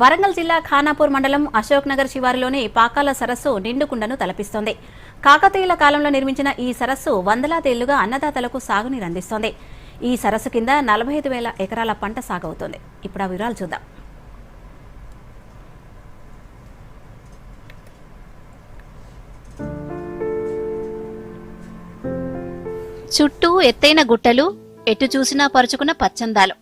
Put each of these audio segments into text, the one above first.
వరంగల్ జిల్లా ఖానాపూర్ మండలం అశోక్ నగర్ శివారులోని పాకాల సరస్సు నిండుకుండను తలపిస్తోంది. కాకతీయుల కాలంలో నిర్మించిన ఈ సరస్సు వందలాదేళ్లుగా అన్నదాతలకు సాగునీరు అందిస్తోంది. ఈ సరస్సు కింద 45,000 ఎకరాల పంట సాగవుతోంది. ఇప్పుడు ఆ వివరాలు చూద్దాం. చుట్టూ ఎత్తైన గుట్టలు, ఎటు చూసినా పరుచుకున్న పచ్చందాలు,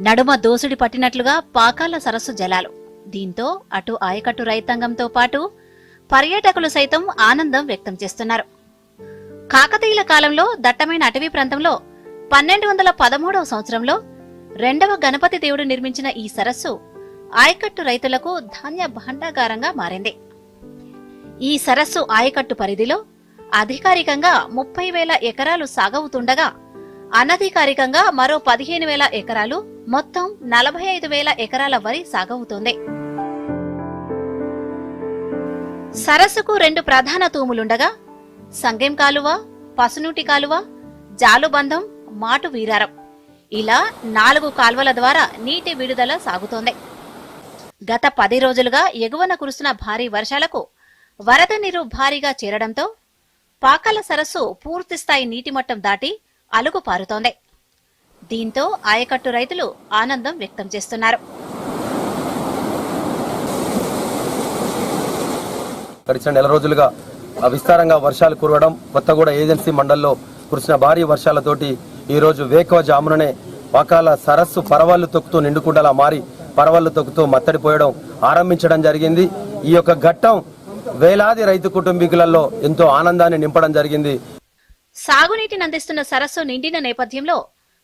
నడుమ దోసుడి పట్టినట్లుగా పాకాల సరస్సు జలాలు. దీంతో అటు ఆయకట్టు రైతాంగంతో పాటు పర్యాటకులు సైతం ఆనందం వ్యక్తం చేస్తున్నారు. కాకతీయుల కాలంలో దట్టమైన అటవీ ప్రాంతంలో 1213వ సంవత్సరంలో 2వ గణపతి దేవుడు నిర్మించిన ఈ సరస్సు ఆయకట్టు రైతులకు ధాన్య భాండాగారంగా మారింది. ఈ సరస్సు ఆయకట్టు పరిధిలో అధికారికంగా 30,000 ఎకరాలు సాగవుతుండగా అనధికారికంగా మరో 15,000 ఎకరాలు, మొత్తం 45,000 ఎకరాల వరి సాగవుతోంది. సరస్సుకు 2 ప్రధాన తూములుండగా సంగెం కాలువ, పసునూటి కాలువ, జాలుబంధం, మాటు వీరారం ఇలా 4 కాల్వల ద్వారా నీటి విడుదల సాగుతోంది. గత 10 రోజులుగా ఎగువన కురుస్తున్న భారీ వర్షాలకు వరద నీరు భారీగా చేరడంతో పాకాల సరస్సు పూర్తిస్థాయి నీటిమట్టం దాటి అలుగు పారుతోంది. దీంతో ఆయకట్టు రైతులు ఆనందం వ్యక్తం చేస్తున్నారు. గడిచిన నెల రోజులుగా విస్తారంగా వర్షాలు కురవడం, కొత్తగూడ ఏజెన్సీ మండల్లో కురిసిన భారీ వర్షాలతోటి ఈ రోజు వేకువజాముననే పాకాల సరస్సు పరవళ్లు తొక్కుతూ నిండుకుండలా మారి పరవళ్లు తొక్కుతూ మత్తడిపోయడం ఆరంభించడం జరిగింది. ఈ యొక్క ఘట్టం వేలాది రైతు కుటుంబీకులలో ఎంతో ఆనందాన్ని నింపడం జరిగింది. సాగునీటిని అందిస్తున్న సరస్సు నిండిన నేపథ్యంలో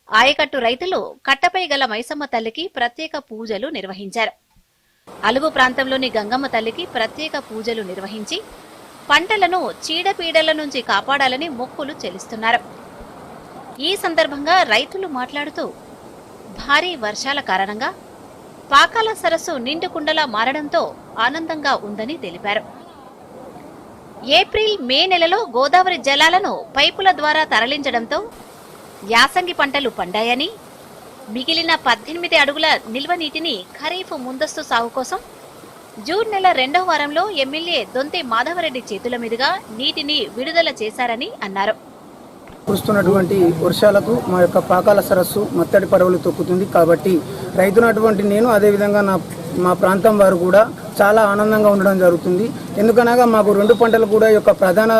ఆయకట్టు రైతులు కట్టపై గల మైసమ్మ తల్లికి ప్రత్యేక పూజలు నిర్వహించారు. అలుగు ప్రాంతంలోని గంగమ్మ తల్లికి ప్రత్యేక పూజలు నిర్వహించి పంటలను చీడపీడల నుంచి కాపాడాలని మొక్కులు చెల్లిస్తున్నారు. ఈ సందర్భంగా రైతులు మాట్లాడుతూ భారీ వర్షాల కారణంగా పాకాల సరస్సు నిండుకుండలా మారడంతో ఆనందంగా ఉందని తెలిపారు. ఏప్రిల్, మే నెలలో గోదావరి జలాలను పైపుల ద్వారా తరలించడంతో యాసంగి పంటలు పండాయని, మిగిలిన 18 అడుగుల నిల్వ నీటిని ఖరీఫ్ ముందస్తు సాగు కోసం జూన్ నెల 2వ వారంలో ఎమ్మెల్యే దొంతి మాధవరెడ్డి చేతుల మీదుగా నీటిని విడుదల చేశారని అన్నారు. కురుస్తున్నటువంటి వర్షాలకు మా యొక్క పాకాల సరస్సు మత్తడి పరవలు తొక్కుతుంది. కాబట్టి రైతునటువంటి నేను, అదేవిధంగా మా ప్రాంతం వారు కూడా చాలా ఆనందంగా ఉండడం జరుగుతుంది. ఎందుకనగా మాకు 2 పంటలు కూడా యొక్క ప్రధాన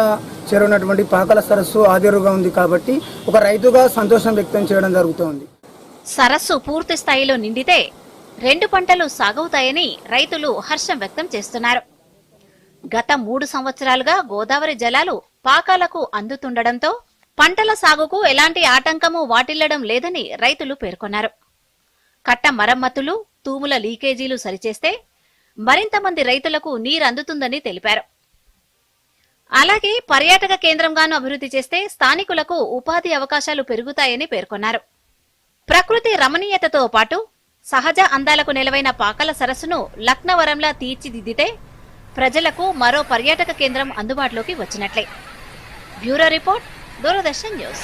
చేరున్నటువంటి పాకాల సరస్సు ఆదిరుగా ఉంది. కాబట్టి ఒక రైతుగా సంతోషం వ్యక్తం చేయడం జరుగుతోంది. సరస్సు పూర్తి స్థాయిలో నిండితే 2 పంటలు సాగవుతాయని రైతులు హర్షం వ్యక్తం చేస్తున్నారు. గత 3 సంవత్సరాలుగా గోదావరి జలాలు పాకాలకు అందుతుండడంతో పంటల సాగుకు ఎలాంటి ఆటంకము వాటిల్లడం లేదని రైతులు పేర్కొన్నారు. కట్ట మరమ్మతులు, తూముల లీకేజీలు సరిచేస్తే మరింత మంది రైతులకు నీరు అందుతుందని తెలిపారు. అలాగే పర్యాటక కేంద్రంగాను అభివృద్ధి చేస్తే స్థానికులకు ఉపాధి అవకాశాలు పెరుగుతాయని పేర్కొన్నారు. ప్రకృతి రమణీయతతో పాటు సహజ అందాలకు నెలవైన పాకాల సరస్సును లక్నవరంలా తీర్చిదిద్దితే ప్రజలకు మరో పర్యాటక కేంద్రం అందుబాటులోకి వచ్చినట్లే. Bureau report, Doordarshan news.